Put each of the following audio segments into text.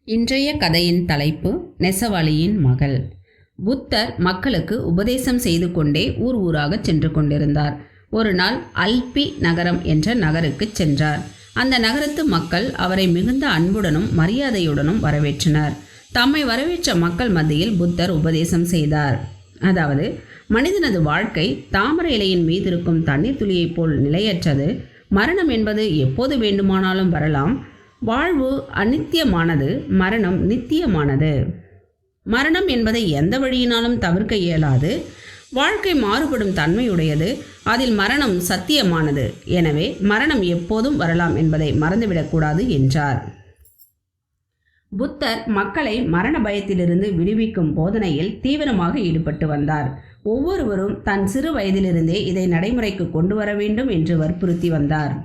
இன்றைய கதையின் தலைப்பு நெசவாளியின் மகள். புத்தர் மக்களுக்கு உபதேசம் செய்து கொண்டே ஊர் ஊராக சென்று கொண்டிருந்தார். ஒரு நாள் அல்பி நகரம் என்ற நகருக்கு சென்றார். அந்த நகரத்து மக்கள் அவரை மிகுந்த அன்புடனும் மரியாதையுடனும் வரவேற்றனர். தம்மை வரவேற்ற மக்கள் மத்தியில் புத்தர் உபதேசம் செய்தார். அதாவது, மனிதனது வாழ்க்கை தாமரை இலையின் மீது இருக்கும் தண்ணீர் துளியைப் போல் நிலையற்றது. மரணம் என்பது எப்போது வேண்டுமானாலும் வரலாம். வாழ்வு அநித்தியமானது, மரணம் நித்தியமானது. மரணம் என்பதை எந்த வழியினாலும் தவிர்க்க இயலாது. வாழ்க்கை மாறுபடும் தன்மையுடையது. அதில் மரணம் சத்தியமானது. எனவே மரணம் எப்போதும் வரலாம் என்பதை மறந்துவிடக்கூடாது என்றார். புத்தர் மக்களை மரண பயத்திலிருந்து விடுவிக்கும் போதனையில் தீவிரமாக ஈடுபட்டு வந்தார். ஒவ்வொருவரும் தன் சிறு வயதிலிருந்தே இதை நடைமுறைக்கு கொண்டு வர வேண்டும் என்று வற்புறுத்தி வந்தார்.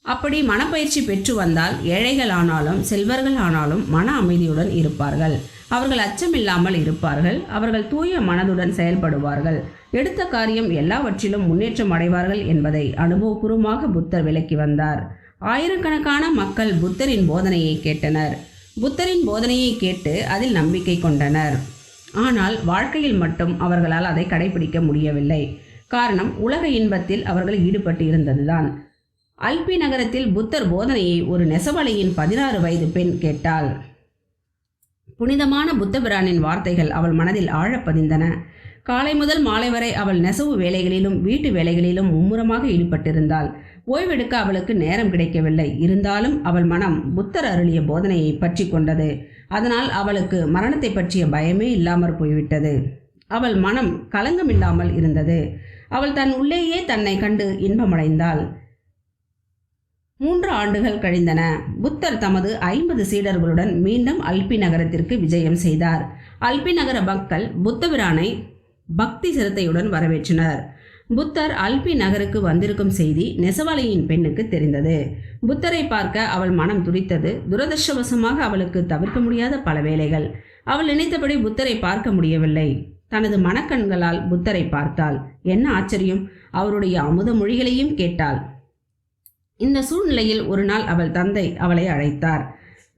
அப்படி மனப்பயிற்சி பெற்று வந்தால் ஏழைகள் ஆனாலும் செல்வர்கள் ஆனாலும் மன அமைதியுடன் இருப்பார்கள். அவர்கள் அச்சமில்லாமல் இருப்பார்கள். அவர்கள் தூய மனதுடன் செயல்படுவார்கள். எடுத்த காரியம் எல்லாவற்றிலும் முன்னேற்றம் அடைவார்கள் என்பதை அனுபவபூர்வமாக புத்தர் விளக்கி வந்தார். ஆயிரக்கணக்கான மக்கள் புத்தரின் போதனையை கேட்டனர். புத்தரின் போதனையை கேட்டு அதில் நம்பிக்கை கொண்டனர். ஆனால் வாழ்க்கையில் மட்டும் அவர்களால் அதை கடைபிடிக்க முடியவில்லை. காரணம், உலக இன்பத்தில் அவர்கள் ஈடுபட்டு இருந்ததுதான். அல்பி நகரத்தில் புத்தர் போதனையை ஒரு நெசவாளியின் 16 வயது பெண் கேட்டாள். புனிதமான புத்தபிரானின் வார்த்தைகள் அவள் மனதில் ஆழப்பதிந்தன. காலை முதல் மாலை வரை அவள் நெசவு வேலைகளிலும் வீட்டு வேலைகளிலும் மும்முரமாக ஈடுபட்டிருந்தாள். ஓய்வெடுக்க அவளுக்கு நேரம் கிடைக்கவில்லை. இருந்தாலும் அவள் மனம் புத்தர் அருளிய போதனையை பற்றி கொண்டது. அதனால் அவளுக்கு மரணத்தை பற்றிய பயமே இல்லாமற் போய்விட்டது. அவள் மனம் கலங்கமில்லாமல் இருந்தது. அவள் தன் உள்ளேயே தன்னை கண்டு இன்பமடைந்தாள். 3 ஆண்டுகள் கழிந்தன. புத்தர் தமது 50 சீடர்களுடன் மீண்டும் அல்பி நகரத்திற்கு விஜயம் செய்தார். அல்பி நகர மக்கள் புத்தபிரானை பக்தி சிரத்தையுடன் வரவேற்றனர். புத்தர் அல்பி நகருக்கு வந்திருக்கும் செய்தி நெசவாளியின் பெண்ணுக்கு தெரிந்தது. புத்தரை பார்க்க அவள் மனம் துடித்தது. துரதிர்ஷ்டவசமாக அவளுக்கு தவிர்க்க முடியாத பல வேலைகள். அவள் நினைத்தபடி புத்தரை பார்க்க முடியவில்லை. தனது மனக்கண்களால் புத்தரை பார்த்தாள். என்ன ஆச்சரியம்! அவருடைய அமுத மொழிகளையும் கேட்டாள். இந்த சூழ்நிலையில் ஒரு நாள் அவள் தந்தை அவளை அழைத்தார்.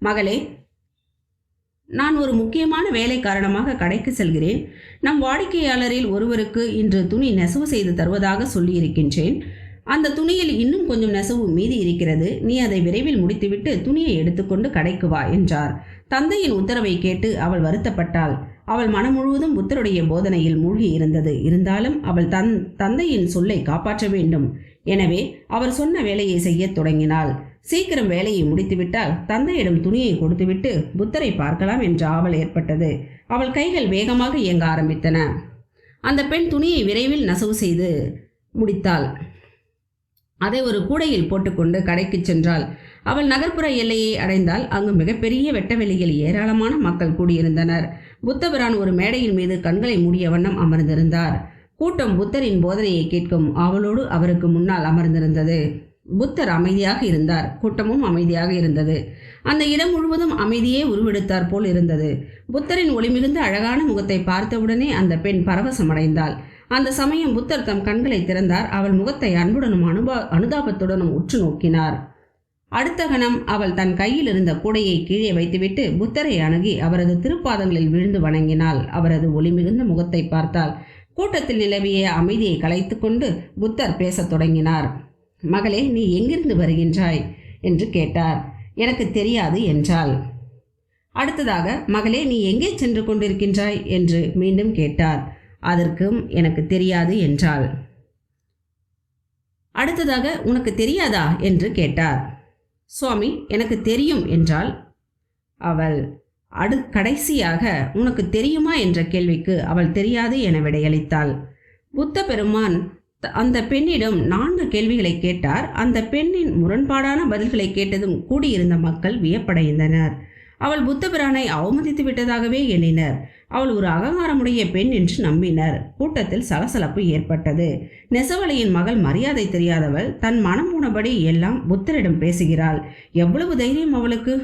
மகளே, நான் ஒரு முக்கியமான வேலை காரணமாக கடைக்கு செல்கிறேன். நம் வாடிக்கையாளரில் ஒருவருக்கு இன்று துணி நெசவு செய்து தருவதாக சொல்லியிருக்கின்றேன். அந்த துணியில் இன்னும் கொஞ்சம் நெசவு மீதி இருக்கிறது. நீ அதை விரைவில் முடித்துவிட்டு துணியை எடுத்துக்கொண்டு கடைக்கு வா என்றார். தந்தையின் உத்தரவை கேட்டு அவள் வருத்தப்பட்டாள். அவள் மனம் முழுவதும் புத்தருடைய போதனையில் மூழ்கி இருந்தது. இருந்தாலும் அவள் தந்தையின் சொல்லை காப்பாற்ற வேண்டும். எனவே அவர் சொன்ன வேலையை செய்ய தொடங்கினாள். சீக்கிரம் வேலையை முடித்துவிட்டால் தந்தையிடம் துணியை கொடுத்துவிட்டு புத்தரை பார்க்கலாம் என்ற ஆவல் ஏற்பட்டது. அவள் கைகள் வேகமாக இயங்க ஆரம்பித்தன. அந்த பெண் துணியை விரைவில் நெசவு செய்து முடித்தாள். அதை ஒரு கூடையில் போட்டுக்கொண்டு கடைக்கு சென்றாள். அவள் நகர்ப்புற எல்லையை அடைந்தால் அங்கு மிகப்பெரிய வெட்டவெளியில் ஏராளமான மக்கள் கூடியிருந்தனர். புத்தபிரான் ஒரு மேடையின் மீது கண்களை மூடிய வண்ணம் அமர்ந்திருந்தார். கூட்டம் புத்தரின் போதனையை கேட்கும் ஆவலோடு அவருக்கு முன்னால் அமர்ந்திருந்தது. புத்தர் அமைதியாக இருந்தார். கூட்டமும் அமைதியாக இருந்தது. அந்த இடம் முழுவதும் அமைதியே உருவெடுத்தார் போல் இருந்தது. புத்தரின் ஒளிமிகுந்த அழகான முகத்தை பார்த்தவுடனே அந்த பெண் பரவசமடைந்தாள். அந்த சமயம் புத்தர் தம் கண்களை திறந்தார். அவள் முகத்தை அன்புடனும் அனுதாபத்துடனும் உற்று நோக்கினார். அடுத்த கணம் அவள் தன் கையில் இருந்த கூடையை கீழே வைத்துவிட்டு புத்தரை அணுகி அவரது திருப்பாதங்களில் விழுந்து வணங்கினாள். அவரது ஒளிமிகுந்த முகத்தை பார்த்தாள். கூட்டத்தில் நிலவிய அமைதியை கலைத்து கொண்டு புத்தர் பேசத் தொடங்கினார். மகளே, நீ எங்கிருந்து வருகின்றாய் என்று கேட்டார். எனக்கு தெரியாது என்றாள். அடுத்ததாக, மகளே, நீ எங்கே சென்று கொண்டிருக்கின்றாய் என்று மீண்டும் கேட்டார். அதற்கும் எனக்கு தெரியாது என்றாள். அடுத்ததாக, உனக்கு தெரியாதா என்று கேட்டார். சுவாமி, எனக்கு தெரியும் என்றாள் அவள். கடைசியாக, உனக்கு தெரியுமா என்ற கேள்விக்கு அவள் தெரியாது என விடையளித்தாள். புத்த பெருமான் அந்த பெண்ணிடம் 4 கேள்விகளை கேட்டார். அந்த பெண்ணின் முரண்பாடான பதில்களை கேட்டதும் கூடியிருந்த மக்கள் வியப்படைந்தனர். அவள் புத்தபிரானை அவமதித்து விட்டதாகவே எண்ணினர். அவள் ஒரு அகங்காரமுடைய பெண் என்று நம்பினர். கூட்டத்தில் சலசலப்பு ஏற்பட்டது. நெசவாளியின் மகள் மரியாதை தெரியாதவள் தன் மனம் போனபடி எல்லாம் புத்தரிடம் பேசுகிறாள். எவ்வளவு தைரியம் அவளுக்கு!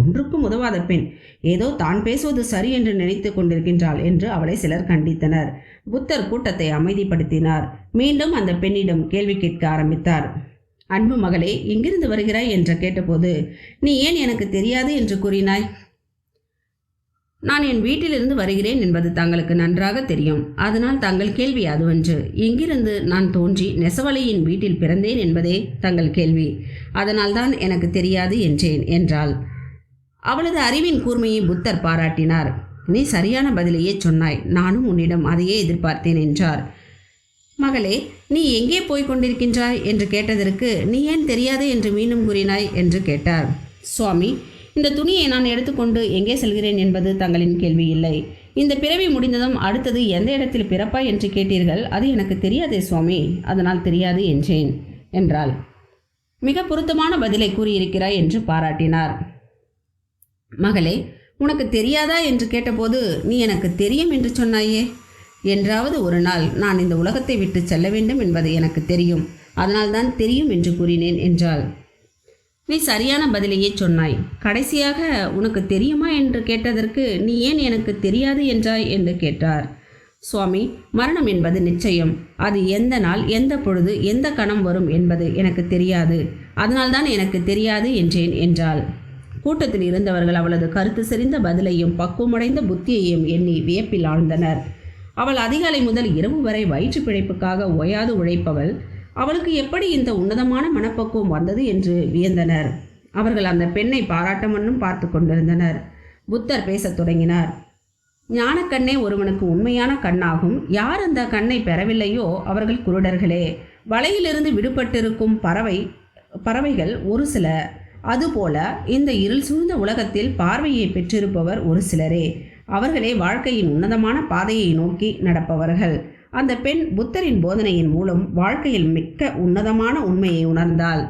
ஒன்றுக்கும் உதவாத பெண். ஏதோ தான் பேசுவது சரி என்று நினைத்து கொண்டிருக்கின்றாள் என்று அவளை சிலர் கண்டித்தனர். புத்தர் கூட்டத்தை அமைதிப்படுத்தினார். மீண்டும் அந்த பெண்ணிடம் கேள்வி கேட்க ஆரம்பித்தார். அன்பு மகளே, எங்கிருந்து வருகிறாய் என்று கேட்டபோது, நீ ஏன் எனக்கு தெரியாது என்று கூறினாய்? நான் என் வீட்டிலிருந்து வருகிறேன் என்பது தங்களுக்கு நன்றாக தெரியும். அதனால் தங்கள் கேள்வி அதுவன்று. எங்கிருந்து நான் தோன்றி நெசவலையின் வீட்டில் பிறந்தேன் என்பதே தங்கள் கேள்வி. அதனால்தான் எனக்கு தெரியாது என்றேன் என்றாள். அவளது அறிவின் கூர்மையை புத்தர் பாராட்டினார். நீ சரியான பதிலையே சொன்னாய். நானும் உன்னிடம் அதையே எதிர்பார்த்தேன் என்றார். மகளே, நீ எங்கே போய் கொண்டிருக்கின்றாய் என்று கேட்டதற்கு, நீ ஏன் தெரியாது என்று மீண்டும் கூறினாய் என்று கேட்டார். சுவாமி, இந்த துணியை நான் எடுத்துக்கொண்டு எங்கே செல்கிறேன் என்பது தங்களின் கேள்வி இல்லை. இந்த பிறவி முடிந்ததும் அடுத்தது எந்த இடத்தில் பிறப்பாய் என்று கேட்டீர்கள். அது எனக்கு தெரியாதே சுவாமி, அதனால் தெரியாது என்றேன் என்றாள். மிக பொருத்தமான பதிலை கூறியிருக்கிறாய் என்று பாராட்டினார். மகளே, உனக்கு தெரியாதா என்று கேட்டபோது, நீ எனக்கு தெரியும் என்று சொன்னாயே. என்றாவது ஒரு நாள் நான் இந்த உலகத்தை விட்டு செல்ல வேண்டும் என்பது எனக்கு தெரியும். அதனால்தான் தெரியும் என்று கூறினேன் என்றாள். நீ சரியான பதிலையே சொன்னாய். கடைசியாக உனக்கு தெரியுமா என்று கேட்டதற்கு, நீ ஏன் எனக்கு தெரியாது என்றாய் என்று கேட்டார். சுவாமி, மரணம் என்பது நிச்சயம். அது எந்த நாள், எந்த பொழுது, எந்த கணம் வரும் என்பது எனக்கு தெரியாது. அதனால்தான் எனக்கு தெரியாது என்றேன் என்றாள். கூட்டத்தில் இருந்தவர்கள் அவளது கருத்து செறிந்த பதிலையும் பக்குவமடைந்த புத்தியையும் எண்ணி வியப்பில் ஆழ்ந்தனர். அவள் அதிகாலை முதல் இரவு வரை வயிற்று பிழைப்புக்காக ஓயாது உழைப்பவள். அவளுக்கு எப்படி இந்த உன்னதமான மனப்பக்குவம் வந்தது என்று வியந்தனர். அவர்கள் அந்த பெண்ணை பாராட்டமன்னும் பார்த்து கொண்டிருந்தனர். புத்தர் பேசத் தொடங்கினார். ஞானக்கண்ணே ஒருவனுக்கு உண்மையான கண்ணாகும். யார் அந்த கண்ணை பெறவில்லையோ அவர்கள் குருடர்களே. வலையிலிருந்து விடுபட்டிருக்கும் பறவைகள் ஒரு சில. அதுபோல இந்த இருள் சூழ்ந்த உலகத்தில் பார்வையை பெற்றிருப்பவர் ஒரு சிலரே. அவர்களே வாழ்க்கையின் உன்னதமான பாதையை நோக்கி நடப்பவர்கள். அந்த பெண் புத்தரின் போதனையின் மூலம் வாழ்க்கையில் மிக்க உன்னதமான உண்மையை உணர்ந்தாள்.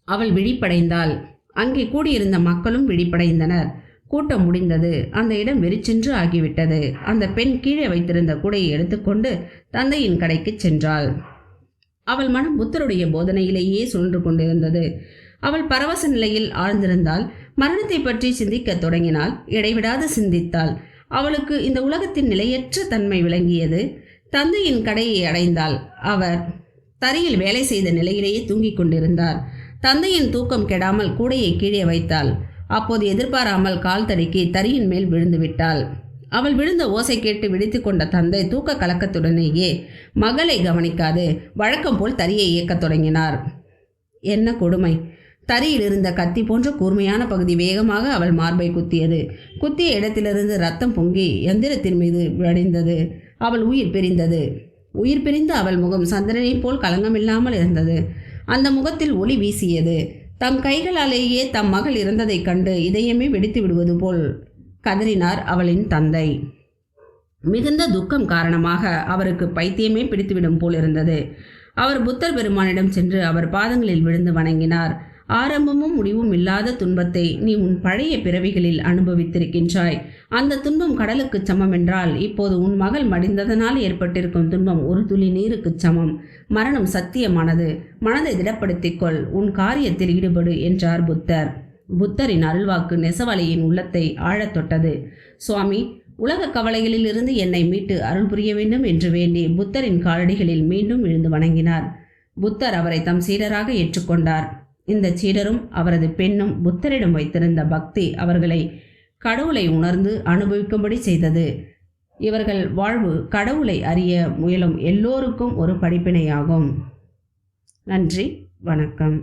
அவள் விழிப்படைந்தாள். அங்கே கூடியிருந்த மக்களும் விழிப்படைந்தனர். கூட்டம் முடிந்தது. அந்த இடம் வெறிச்சென்று ஆகிவிட்டது. அந்த பெண் கீழே வைத்திருந்த கூடையை எடுத்துக்கொண்டு தந்தையின் கடைக்கு சென்றாள். அவள் மனம் புத்தருடைய போதனையிலேயே சுழன்று கொண்டிருந்தது. அவள் பரவச நிலையில் ஆழ்ந்திருந்தாள். மரணத்தை பற்றி சிந்திக்க தொடங்கினாள். இடைவிடாது சிந்தித்தாள். அவளுக்கு இந்த உலகத்தின் நிலையற்ற தன்மை விளங்கியது. தந்தையின் கடையை அடைந்தாள். அவர் தரையில் வேலை செய்த நிலையிலேயே தூங்கிக் கொண்டிருந்தார். தந்தையின் தூக்கம் கெடாமல் கூடையை கீழே வைத்தாள். அப்போது எதிர்பாராமல் கால் தடுக்கி தரையின் மேல் விழுந்து விட்டாள். அவள் விழுந்த ஓசை கேட்டு விழித்து கொண்ட தந்தை தூக்க கலக்கத்துடனேயே மகளை கவனிக்காது வழக்கம் போல் தறியை இயக்கத் தொடங்கினார். என்ன கொடுமை! தறியில் இருந்த கத்தி போன்ற கூர்மையான பகுதி வேகமாக அவள் மார்பை குத்தியது. குத்திய இடத்திலிருந்து ரத்தம் பொங்கி எந்திரத்தின் மீது வடிந்தது. அவள் உயிர் பிரிந்தது. உயிர் பிரிந்த அவள் முகம் சந்திரனைப் போல் களங்கமில்லாமல் இருந்தது. அந்த முகத்தில் ஒளி வீசியது. தம் கைகளாலேயே தம் மகள் இறந்ததைக் கண்டு இதயமே வெடித்து விடுவது போல் கதறினார் அவளின் தந்தை. மிகுந்த துக்கம் காரணமாக அவருக்கு பைத்தியமே பிடித்துவிடும் போல் இருந்தது. அவர் புத்தர் பெருமானிடம் சென்று அவர் பாதங்களில் விழுந்து வணங்கினார். ஆரம்பமும் முடிவும் இல்லாத துன்பத்தை நீ உன் பழைய பிறவிகளில் அனுபவித்திருக்கின்றாய். அந்த துன்பம் கடலுக்கு சமம் என்றால் இப்போது உன் மகள் மடிந்ததனால் ஏற்பட்டிருக்கும் துன்பம் ஒரு துளி நீருக்கு சமம். மரணம் சத்தியமானது. மனதை திடப்படுத்திக்கொள். உன் காரியத்தில் ஈடுபடு என்றார் புத்தர். புத்தரின் அருள்வாக்கு நெசவாளியின் உள்ளத்தை ஆழத் தொட்டது. சுவாமி, உலக கவலைகளில் இருந்து என்னை மீட்டு அருள் புரிய வேண்டும் என்று வேண்டி புத்தரின் காலடிகளில் மீண்டும் விழுந்து வணங்கினார். புத்தர் அவரை தம் சீடராக ஏற்றுக்கொண்டார். இந்த சீடரும் அவரது பெண்ணும் புத்தரிடம் வைத்திருந்த பக்தி அவர்களை கடவுளை உணர்ந்து அனுபவிக்கும்படி செய்தது. இவர்கள் வாழ்வு கடவுளை அறிய முயலும் எல்லோருக்கும் ஒரு படிப்பினையாகும். நன்றி, வணக்கம்.